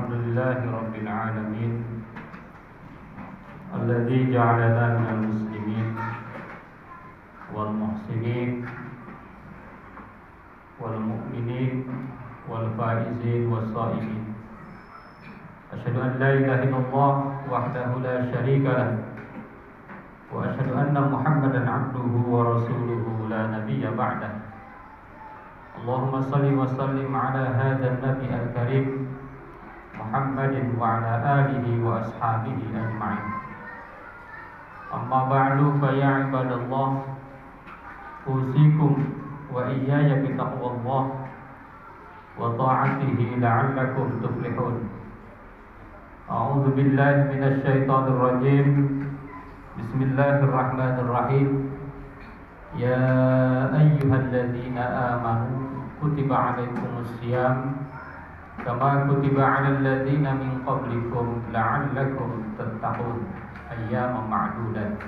الحمد لله رب العالمين الذي جعلنا من المسلمين والمحسنين والمؤمنين والفائزين والصائمين. أشهد أن لا إله إلا الله وحده لا شريك له وأشهد أن محمدا عبده ورسوله لا نبي بعده. اللهم صل وسلم على هذا النبي الكريم محمد وعلى آله وأصحابه أجمعين. أما بعد فيا عباد الله أوصيكم وإياي بتقوى الله وطاعته لعلكم تفلحون. أعوذ بالله من الشيطان الرجيم. بسم الله الرحمن الرحيم. يا أيها الذين آمنوا كتب عليكم الصيام كما كتب على الذين من قبلكم لعلكم تتقون أياما معدودة.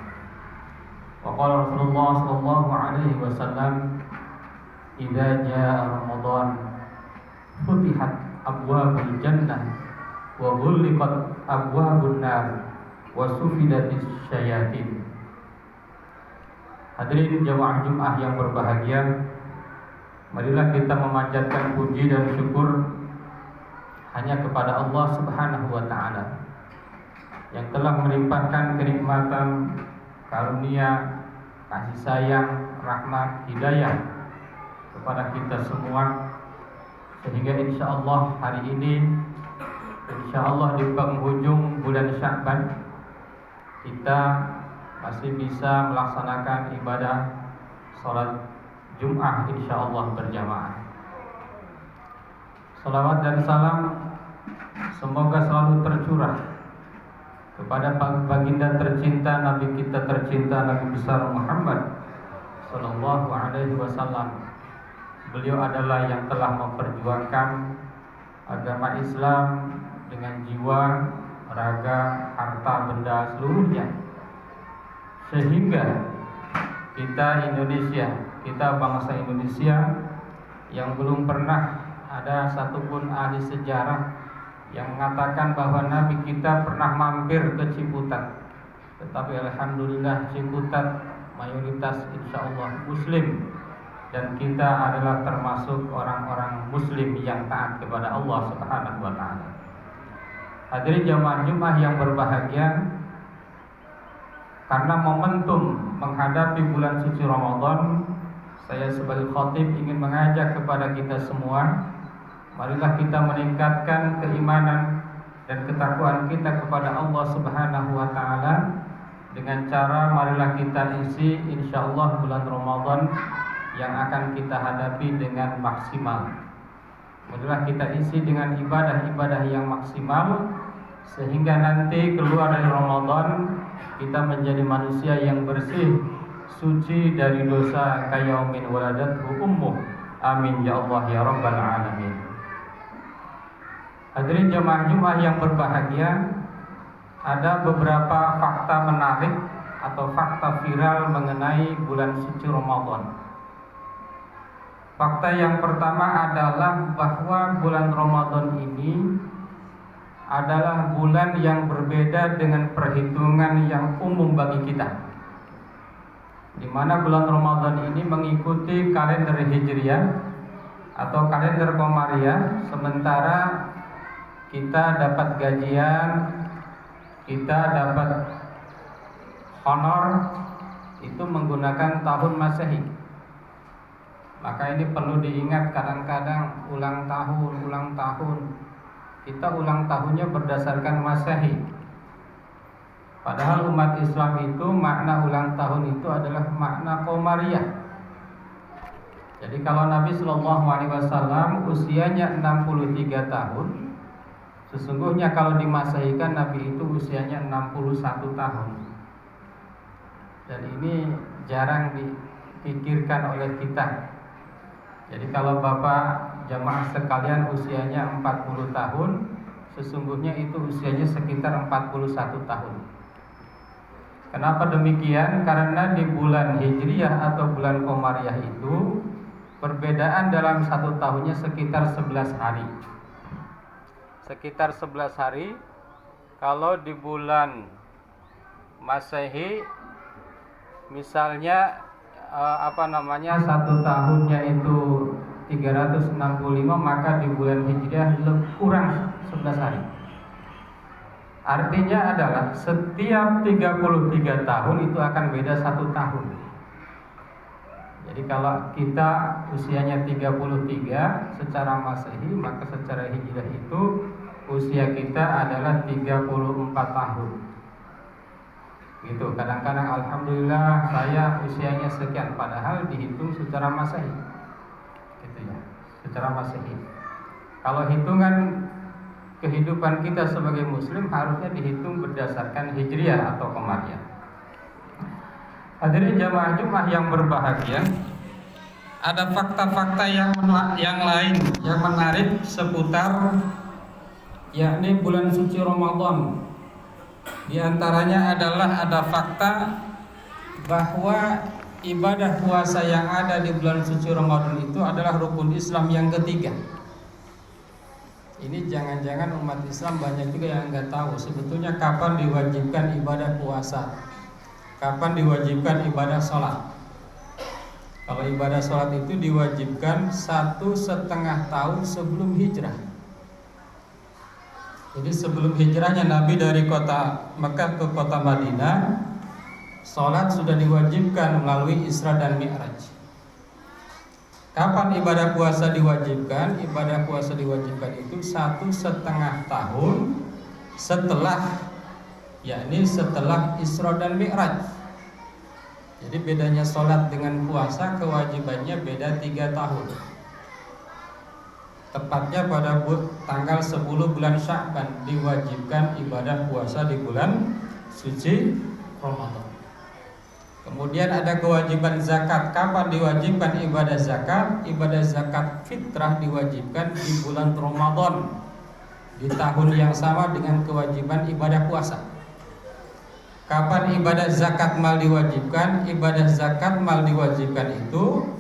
وقال رسول الله صلى الله عليه وسلم إذا جاء رمضان فتحت أبواب الجنة وغلقت أبواب النار وسفدت الشياطين. Hadirin jamaah Jumat yang berbahagia, marilah kita memanjatkan puji dan syukur hanya kepada Allah Subhanahu wa taala yang telah melimpahkan kenikmatan, karunia, kasih sayang, rahmat, hidayah kepada kita semua, sehingga insyaallah hari ini, insyaallah di penghujung bulan Sya'ban, kita masih bisa melaksanakan ibadah salat Jumat insyaallah berjamaah. Salawat dan salam semoga selalu tercurah kepada baginda tercinta, Nabi kita tercinta, Nabi besar Muhammad sallallahu alaihi wasallam. Beliau adalah yang telah memperjuangkan agama Islam dengan jiwa, raga, harta benda seluruhnya, sehingga kita Indonesia, kita bangsa Indonesia yang belum pernah ada satupun ahli sejarah yang mengatakan bahwa Nabi kita pernah mampir ke Ciputat. Tetapi alhamdulillah Ciputat mayoritas insyaallah muslim, dan kita adalah termasuk orang-orang muslim yang taat kepada Allah Subhanahu wa taala. Hadirin jamaah Jumat yang berbahagia, karena momentum menghadapi bulan suci Ramadan, saya sebagai khatib ingin mengajak kepada kita semua, marilah kita meningkatkan keimanan dan ketakwaan kita kepada Allah Subhanahu wa taala dengan cara marilah kita isi insyaallah bulan Ramadan yang akan kita hadapi dengan maksimal. Marilah kita isi dengan ibadah-ibadah yang maksimal, sehingga nanti keluar dari Ramadan kita menjadi manusia yang bersih, suci dari dosa kayaumin waladathu ummuh. Amin ya Allah ya rabbal alamin. Hadirin jamaah Jumat yang berbahagia, ada beberapa fakta menarik atau fakta viral mengenai bulan suci Ramadan. Fakta yang pertama adalah bahwa bulan Ramadan ini adalah bulan yang berbeda dengan perhitungan yang umum bagi kita, di mana bulan Ramadan ini mengikuti kalender Hijriah atau kalender Komariah, sementara kita dapat gajian, kita dapat honor itu menggunakan tahun Masehi. Maka ini perlu diingat, kadang-kadang ulang tahun kita ulang tahunnya berdasarkan Masehi. Padahal umat Islam itu makna ulang tahun itu adalah makna Komariah. Jadi kalau Nabi Shallallahu Alaihi Wasallam usianya 63 tahun, sesungguhnya kalau dimasehikan Nabi itu usianya 61 tahun. Dan ini jarang dipikirkan oleh kita. Jadi kalau Bapak jamaah sekalian usianya 40 tahun, sesungguhnya itu usianya sekitar 41 tahun. Kenapa demikian? Karena di bulan Hijriah atau bulan Komariah itu perbedaan dalam satu tahunnya sekitar 11 hari. sekitar 11 hari. Kalau di bulan Masehi misalnya satu tahunnya itu 365, maka di bulan Hijriah kurang 11 hari. Artinya adalah setiap 33 tahun itu akan beda 1 tahun. Jadi kalau kita usianya 33 secara Masehi, maka secara Hijriah itu usia kita adalah 34 tahun. Gitu. Kadang-kadang alhamdulillah saya usianya sekian, padahal dihitung secara Masehi. Gitu ya. Secara Masehi. Kalau hitungan kehidupan kita sebagai muslim harusnya dihitung berdasarkan Hijriah atau Qamariyah. Hadirin jamaah Jumat yang berbahagia, ada fakta-fakta yang lain yang menarik seputar yakni bulan suci Ramadan. Di antaranya adalah ada fakta bahwa ibadah puasa yang ada di bulan suci Ramadan itu adalah rukun Islam yang ketiga. Ini jangan-jangan umat Islam banyak juga yang nggak tahu sebetulnya kapan diwajibkan ibadah puasa, kapan diwajibkan ibadah sholat. Kalau ibadah sholat itu diwajibkan 1,5 tahun sebelum hijrah. Jadi sebelum hijrahnya Nabi dari kota Mekah ke kota Madinah, sholat sudah diwajibkan melalui Isra dan Mi'raj. Kapan ibadah puasa diwajibkan? Ibadah puasa diwajibkan itu 1,5 tahun setelah, yakni setelah Isra dan Mi'raj. Jadi bedanya sholat dengan puasa kewajibannya beda 3 tahun. Tepatnya pada tanggal 10 bulan Sya'ban diwajibkan ibadah puasa di bulan suci Ramadan. Kemudian ada kewajiban zakat. Kapan diwajibkan ibadah zakat? Ibadah zakat fitrah diwajibkan di bulan Ramadan, di tahun yang sama dengan kewajiban ibadah puasa. Kapan ibadah zakat mal diwajibkan? Ibadah zakat mal diwajibkan itu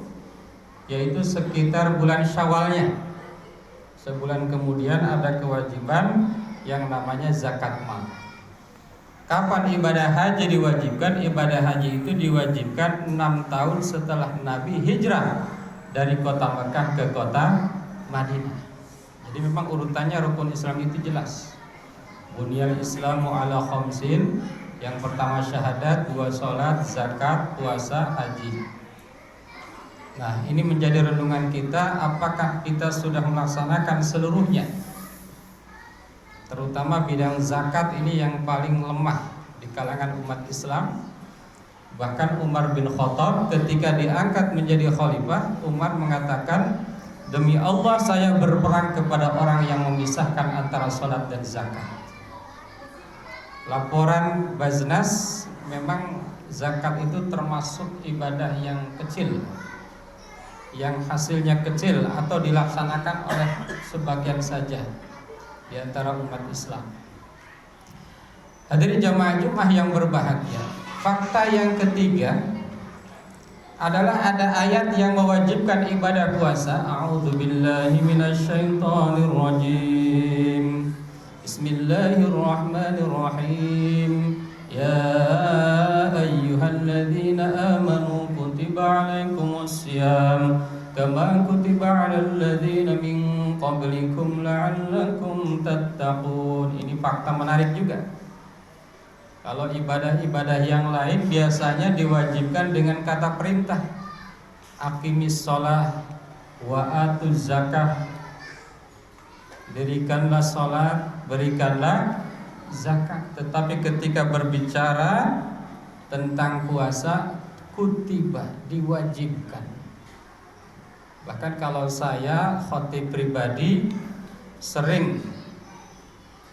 yaitu sekitar bulan Syawalnya. Sebulan kemudian ada kewajiban yang namanya zakat mal. Kapan ibadah haji diwajibkan? Ibadah haji itu diwajibkan 6 tahun setelah Nabi hijrah dari kota Mekah ke kota Madinah. Jadi memang urutannya rukun Islam itu jelas. Bunyal Islamu ala khamsin. Yang pertama syahadat, 2 sholat, zakat, puasa, haji. Nah, ini menjadi renungan kita, apakah kita sudah melaksanakan seluruhnya? Terutama bidang zakat ini yang paling lemah di kalangan umat Islam. Bahkan Umar bin Khattab ketika diangkat menjadi khalifah, Umar mengatakan, demi Allah saya berperang kepada orang yang memisahkan antara sholat dan zakat. Laporan Baznas, memang zakat itu termasuk ibadah yang kecil, yang hasilnya kecil atau dilaksanakan oleh sebagian saja di antara umat Islam. Hadirin jamaah Jumat yang berbahagia, fakta yang ketiga adalah ada ayat yang mewajibkan ibadah puasa. A'udzubillahi minasyaitonirrajim. Bismillahirrahmanirrahim. Ya ayyuhalladzina amanu kutiba alaikumussyam kama kutiba alal ladzina min qablikum la'allakum tattaqun. Ini fakta menarik juga. Kalau ibadah-ibadah yang lain biasanya diwajibkan dengan kata perintah. Aqimis shalah wa atuz zakah. Dirikanlah salat, berikanlah zakat. Tetapi ketika berbicara tentang puasa, kutiba, diwajibkan. Bahkan kalau saya khatib pribadi sering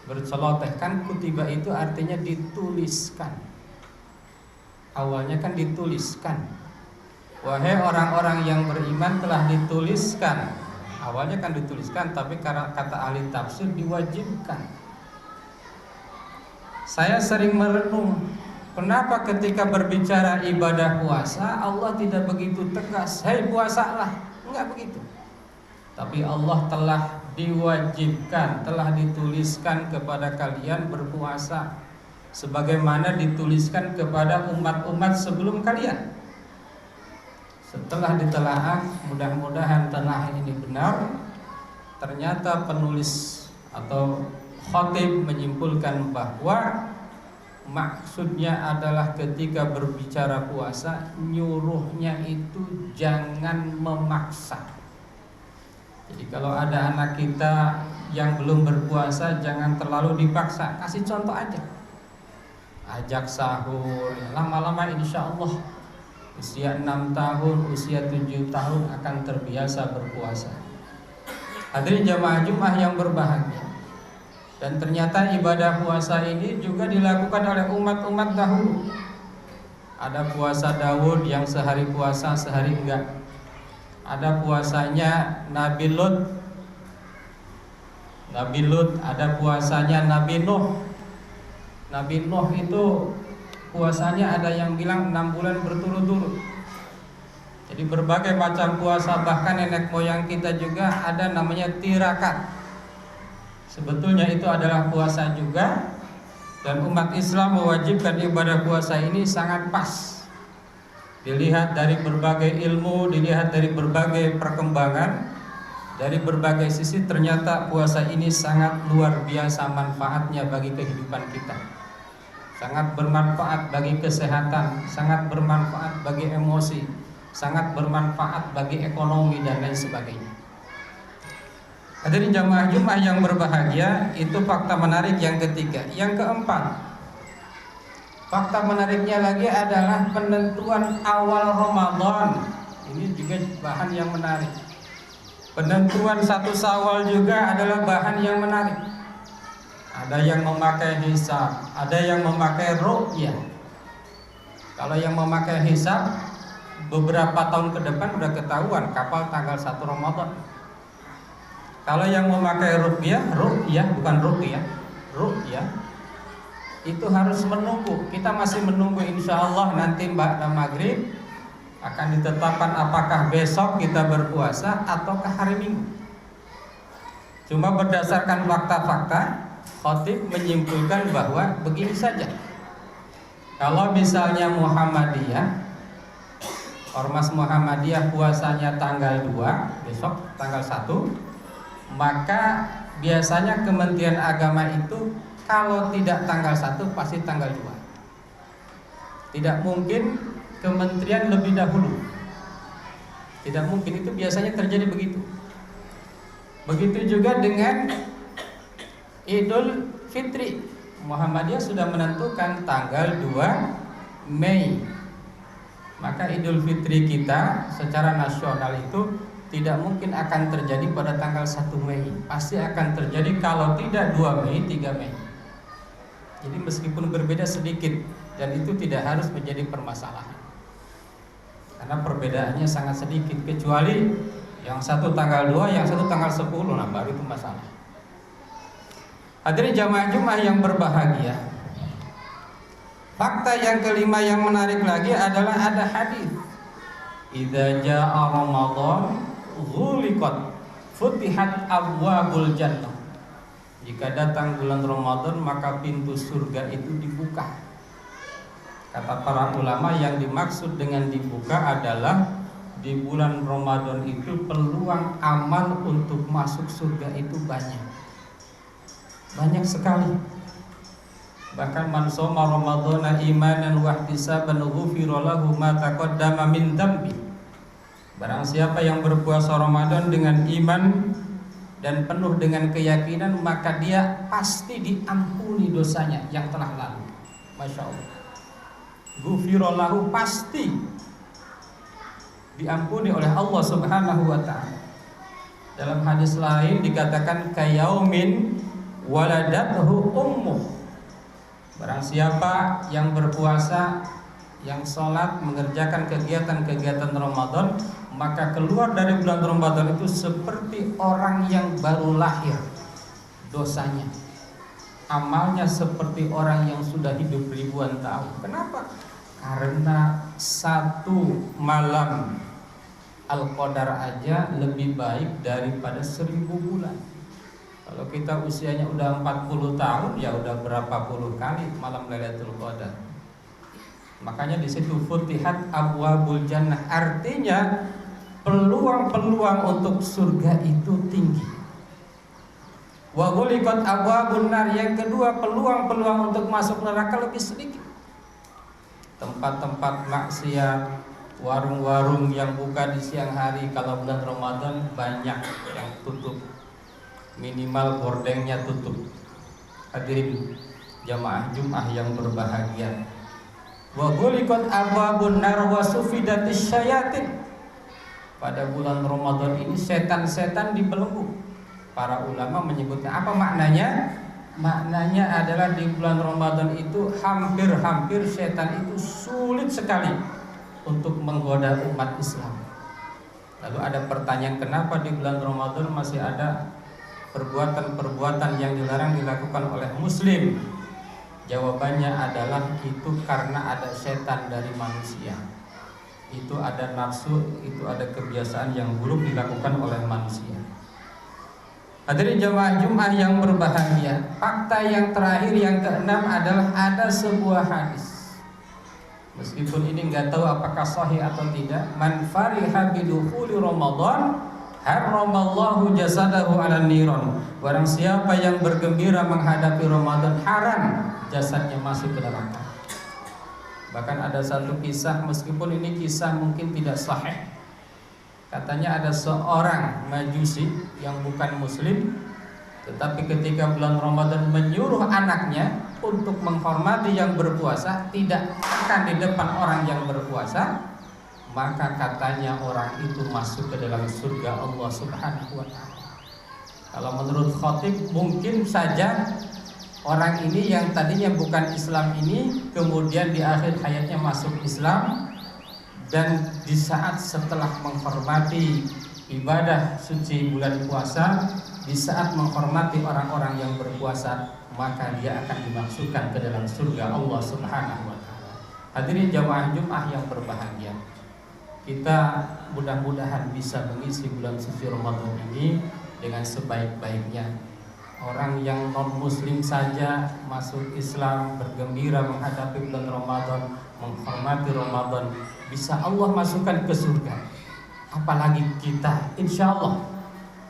berceloteh, kan kutiba itu artinya dituliskan. Awalnya kan dituliskan. Wahai orang-orang yang beriman telah dituliskan. Awalnya kan dituliskan, tapi karena kata ahli tafsir diwajibkan. Saya sering merenung, kenapa ketika berbicara ibadah puasa Allah tidak begitu tegas, hei puasalah, enggak begitu. Tapi Allah telah diwajibkan, telah dituliskan kepada kalian berpuasa sebagaimana dituliskan kepada umat-umat sebelum kalian. Setelah ditelaah, mudah-mudahan telah ini benar, ternyata penulis atau khatib menyimpulkan bahwa maksudnya adalah ketika berbicara puasa, nyuruhnya itu jangan memaksa. Jadi kalau ada anak kita yang belum berpuasa, jangan terlalu dipaksa, kasih contoh aja. Ajak sahur, lama-lama insya Allah usia 6 tahun, usia 7 tahun akan terbiasa berpuasa. Hadirin jamaah Jumat yang berbahagia. Dan ternyata ibadah puasa ini juga dilakukan oleh umat-umat dahulu. Ada puasa Daud yang sehari puasa, sehari enggak. Ada puasanya Nabi Lut, ada puasanya Nabi Nuh. Nabi Nuh itu puasanya ada yang bilang 6 bulan berturut-turut. Jadi berbagai macam puasa, bahkan nenek moyang kita juga ada namanya tirakat. Sebetulnya itu adalah puasa juga, dan umat Islam mewajibkan ibadah puasa ini sangat pas. Dilihat dari berbagai ilmu, dilihat dari berbagai perkembangan, dari berbagai sisi, ternyata puasa ini sangat luar biasa manfaatnya bagi kehidupan kita. Sangat bermanfaat bagi kesehatan, sangat bermanfaat bagi emosi, sangat bermanfaat bagi ekonomi dan lain sebagainya. Hadirin jamaah Jumat yang berbahagia, itu fakta menarik yang ketiga. Yang keempat, fakta menariknya lagi adalah penentuan awal Ramadan. Ini juga bahan yang menarik. Penentuan 1 Syawal juga adalah bahan yang menarik. Ada yang memakai hisab, ada yang memakai ruqyah. Kalau yang memakai hisab, beberapa tahun ke depan udah ketahuan kapal tanggal 1 Ramadan. Kalau yang memakai ruqyah bukan ruqyah, itu harus menunggu. Kita masih menunggu, insya Allah nanti ba'da maghrib akan ditetapkan apakah besok kita berpuasa ataukah hari Minggu. Cuma berdasarkan fakta-fakta, khatib menyimpulkan bahwa begini saja. Kalau misalnya Muhammadiyah, Ormas Muhammadiyah puasanya tanggal 2, besok tanggal 1, maka biasanya Kementerian Agama itu kalau tidak tanggal 1 pasti tanggal 2. Tidak mungkin kementerian lebih dahulu. Tidak mungkin, itu biasanya terjadi begitu. Begitu juga dengan Idul Fitri. Muhammadiyah sudah menentukan tanggal 2 Mei. Maka Idul Fitri kita secara nasional itu tidak mungkin akan terjadi pada tanggal 1 Mei. Pasti akan terjadi kalau tidak 2 Mei, 3 Mei. Jadi meskipun berbeda sedikit, dan itu tidak harus menjadi permasalahan, karena perbedaannya sangat sedikit. Kecuali yang satu tanggal 2, yang satu tanggal 10, nah baru itu masalah. Hadirin jamaah Jumat yang berbahagia, fakta yang kelima yang menarik lagi adalah ada hadis, idza jaa Ramadan ghuliqat futihat abwabul jannah. Jika datang bulan Ramadan maka pintu surga itu dibuka. Kata para ulama, yang dimaksud dengan dibuka adalah di bulan Ramadan itu peluang amal untuk masuk surga itu banyak. Banyak sekali. Bahkan man shoma ramadhana imanan wa ihtisaban ghufira lahu ma taqaddama min dzambi. Barang siapa yang berpuasa Ramadan dengan iman dan penuh dengan keyakinan, maka dia pasti diampuni dosanya yang telah lalu. Masya Allah. Ghufira lahu, pasti diampuni oleh Allah Subhanahu wa ta'ala. Dalam hadis lain dikatakan kayaumin waladathu ummuh. Barang siapa yang berpuasa, yang sholat, mengerjakan kegiatan-kegiatan Ramadan, maka keluar dari bulan Ramadan itu seperti orang yang baru lahir dosanya. Amalnya seperti orang yang sudah hidup ribuan tahun. Kenapa? Karena satu malam Al-Qadar aja lebih baik daripada 1000 bulan. Kalau kita usianya udah 40 tahun, ya udah berapa puluh kali malam Lailatul Qadar. Makanya di situ futihat abwabul jannah, artinya peluang-peluang untuk surga itu tinggi. Wa ghuliqat abwabun nar, yang kedua peluang-peluang untuk masuk neraka lebih sedikit. Tempat-tempat maksiat, warung-warung yang buka di siang hari kalau bulan Ramadan banyak yang tutup. Minimal gordengnya tutup. Hadirin jamaah Jumat yang berbahagia. Wa ghuliqat abwabun nar wa sufidatis syayatin. Pada bulan Ramadan ini setan-setan dibelenggu. Para ulama menyebutnya apa maknanya? Maknanya adalah di bulan Ramadan itu hampir-hampir setan itu sulit sekali untuk menggoda umat Islam. Lalu ada pertanyaan, kenapa di bulan Ramadan masih ada perbuatan-perbuatan yang dilarang dilakukan oleh muslim? Jawabannya adalah itu karena ada setan dari manusia. Itu ada nafsu, itu ada kebiasaan yang buruk dilakukan oleh manusia. Hadirin jamaah Jumat yang berbahagia, fakta yang terakhir yang keenam adalah ada sebuah hadis. Meskipun ini nggak tahu apakah sahih atau tidak, man fariha bidukhuli Ramadan harramallahu jasadahu 'alan niran. Barang siapa yang bergembira menghadapi Ramadan, haram jasadnya masuk ke neraka. Bahkan ada satu kisah, meskipun ini kisah mungkin tidak sahih. Katanya ada seorang majusi yang bukan muslim, tetapi ketika bulan Ramadan menyuruh anaknya untuk menghormati yang berpuasa, tidak akan di depan orang yang berpuasa, maka katanya orang itu masuk ke dalam surga Allah Subhanahu wa ta'ala. Kalau menurut khatib, mungkin saja orang ini yang tadinya bukan Islam ini kemudian di akhir hayatnya masuk Islam, dan di saat setelah menghormati ibadah suci bulan puasa, di saat menghormati orang-orang yang berpuasa, maka dia akan dimasukkan ke dalam surga Allah Subhanahu wa ta'ala. Hadirin jamaah Jumat yang berbahagia, kita mudah-mudahan bisa mengisi bulan suci Ramadan ini dengan sebaik-baiknya. Orang yang non-muslim saja masuk Islam, bergembira menghadapi bulan Ramadan, menghormati Ramadan, bisa Allah masukkan ke surga. Apalagi kita, insya Allah,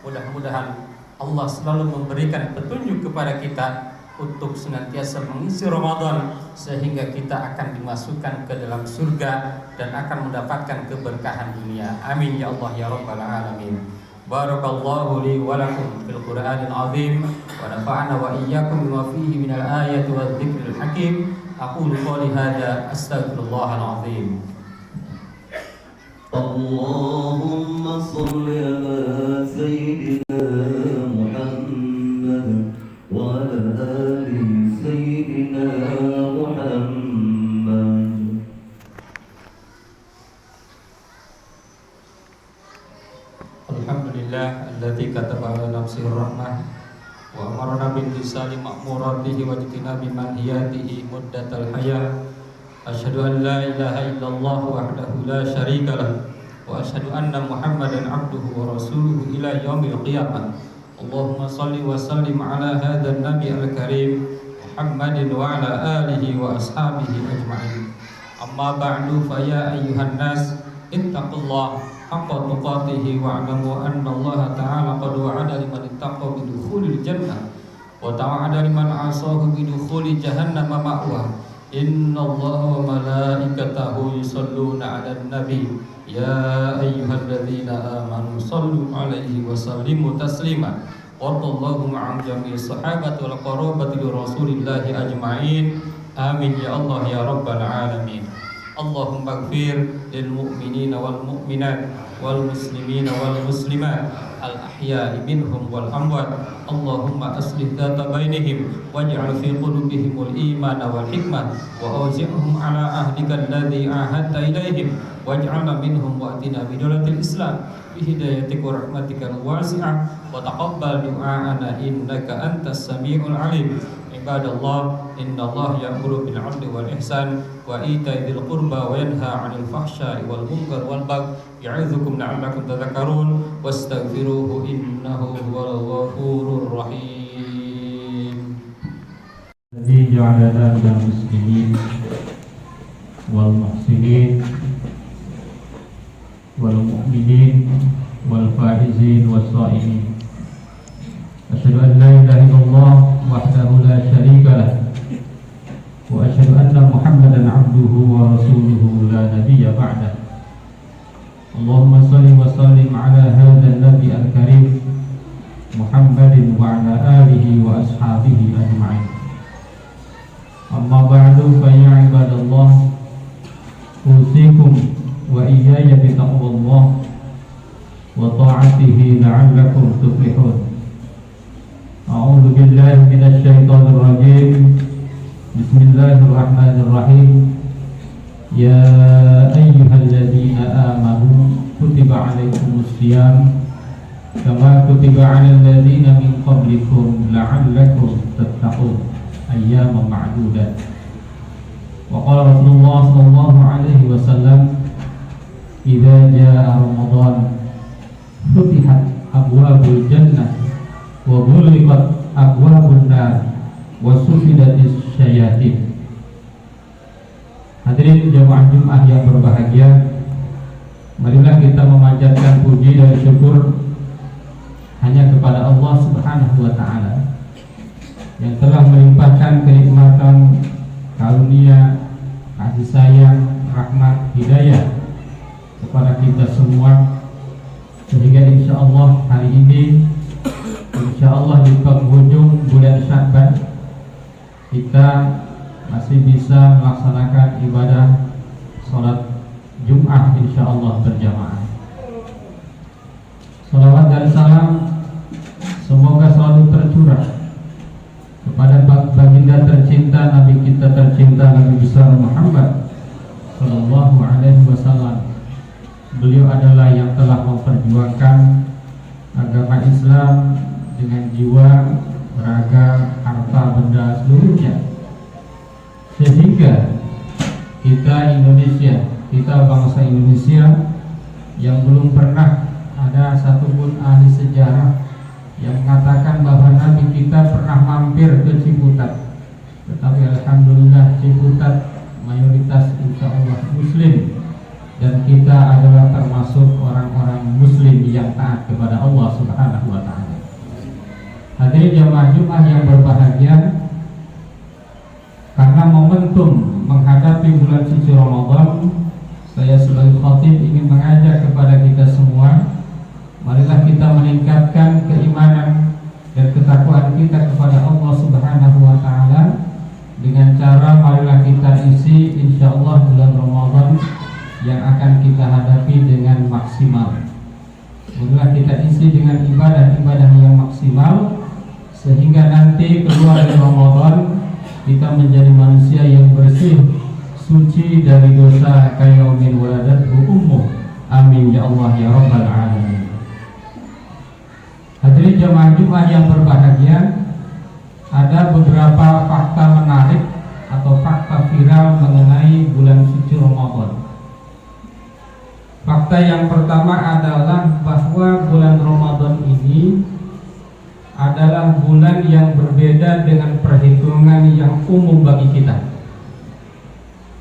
mudah-mudahan Allah selalu memberikan petunjuk kepada kita untuk senantiasa mengisi Ramadan, sehingga kita akan dimasukkan ke dalam surga dan akan mendapatkan keberkahan dunia. Amin ya Allah ya Rabbal Alamin. Barakallahu li wa lakum fil Qur'anil azim wa nafa'ana wa iyyakum bima fihi minal ayati wadh dhikril hakim. Aqulu qouli hadza astaghfirullahal azim. Allahumma shalli ala sayyidina Muhammad wa ala ali sayyidina Muhammad. Alhamdulillah alladzi kataba ala nafsihi rahmah wa amarna bil tisali ma'muratihi wa jitinabi manhiyatihi muddatal hayah. Asyhadu an la ilaha illallah wahdahu la syarika lah wa asyhadu anna Muhammadan abduhu wa rasuluhu ila yaumil qiyamah. Allahumma shalli wa sallim ala hadzal nabi al-karim Muhammadin wa ala alihi wa ashabihi ajma'in. Amma ba'du, fa ya ayyuhan nas ittaqullaha haqqa tuqatih wa'lamu anna Allah ta'ala qad wa'ada liman ittaqa bidukhulil jannah wa ta'ada liman 'asahu bidukhuli jahannam ma'wa. Inna Allah wa malaikatahu yusalluna 'alan nabi ya ayyuhalladzina amanu sallu 'alaihi wa sallimu taslima. Wallahu ma'al jami'i sahabati wal qarabati rasulillahi ajma'in. Amin ya Allah ya rabbal alamin. Allahumma ighfir lil mu'minina wal mu'minat wal muslimina wal muslimat al ahya'i minhum wal amwat. Allahumma aslih dhata bainihim waj'al fi qulubihimul imana wal hikmah wa awzi'hum ala ahdika alladhi ahadta ilaihim waj'alna minhum wa'tina bidolatil islam bihidayatika wa rahmatika al-wasi'ah wa taqabbal du'a'ana innaka antas sami'ul alim. Ibadallah, innallaha ya'muru bil 'adli wal ihsan wa ita'i dzil qurba wa yanha 'anil fahsya'i wal munkar wal baghi ya'idzukum la'allakum tadhakkarun wastaghfiruhu innahu huwal ghafurur rahim. Alladzi ja'alana minal muslimin wal muhsinin wal mu'minin wal faizin was shaimin. Asyhadu an la ilaha illallah wahdahu la syarika lah wa asyhadu anna Muhammadan 'abduhu wa rasuluhu la nabiyya ba'dah. Allahumma shalli wa sallim ala hadzal nabi al-karim Muhammadin wa ala alihi wa ashabihi ajma'in. Amma ba'du fa ya ibadallah, usikum wa iyaya bi taqwallah wa ta'atihi la'allakum tuflihun. A'udzu billahi minasy syaithanir rajim. Bismillahirrahmanirrahim. Ya ayyuhalladzina amanu kutiba 'alaikumus shiyam kama kutiba 'alal ladzina min qablikum la'allakum tattaqun ayyaman ma'dudat. Wa qala Rasulullah sallallahu alaihi wasallam, idza jaa Ramadan futihat abwabul jannah wa ghulqat abwabun nar wa sufidatis syayatin. Hadirin jamaah Jumat yang berbahagia, marilah kita memanjatkan puji dan syukur hanya kepada Allah Subhanahu wa taala yang telah melimpahkan kenikmatan, karunia, kasih sayang, rahmat, hidayah kepada kita semua, sehingga insyaallah hari ini, insyaallah di penghujung bulan Sya'ban, kita masih bisa melaksanakan ibadah sholat Jum'ah insyaallah berjamaah. Salawat dan salam semoga selalu tercurah kepada baginda tercinta, Nabi kita tercinta, Nabi besar Muhammad sallallahu alaihi wasallam. Beliau adalah yang telah memperjuangkan agama Islam dengan jiwa, raga, harta benda seluruhnya, sehingga kita Indonesia, kita bangsa Indonesia yang belum pernah ada satupun ahli sejarah yang mengatakan bahwa Nabi kita pernah mampir ke Ciputat. Tetapi alhamdulillah Ciputat mayoritas insyaallah muslim, dan kita adalah termasuk orang-orang muslim yang taat kepada Allah Subhanahu wa taala. Hadirin jamaah Jumat yang berbahagia, karena momentum menghadapi bulan suci Ramadan, saya sebagai khatib ingin mengajak kepada kita semua, marilah kita meningkatkan keimanan dan ketakwaan kita kepada Allah Subhanahu wa taala dengan cara marilah kita isi insyaallah bulan Ramadan yang akan kita hadapi dengan maksimal. Marilah kita isi dengan ibadah-ibadah yang maksimal, sehingga nanti keluar dari Ramadan kita menjadi manusia yang bersih, suci dari dosa kayaumin waladathu ummuh. Amin ya Allah ya rabbal alamin. Hadirin jamaah Jumat yang berbahagia, ada beberapa fakta menarik atau fakta viral mengenai bulan suci Ramadan. Fakta yang pertama adalah bahwa bulan Ramadan ini adalah bulan yang berbeda dengan perhitungan yang umum bagi kita,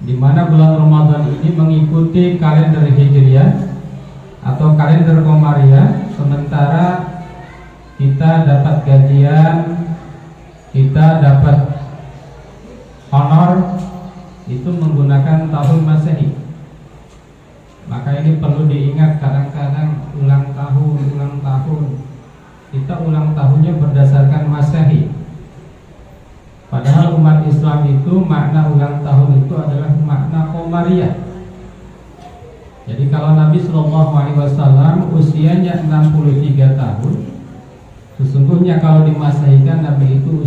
di mana bulan Ramadan ini mengikuti kalender Hijriah atau kalender Komariah, sementara kita dapat gajian, kita dapat honor itu menggunakan tahun Masehi. Maka ini perlu diingat, kadang-kadang ulang tahun kita ulang tahunnya berdasarkan Masehi. Padahal umat Islam itu makna ulang tahun itu adalah makna Komariah. Jadi kalau Nabi Shallallahu Alaihi Wasallam usianya 63 tahun, sesungguhnya kalau dimasehikan Nabi itu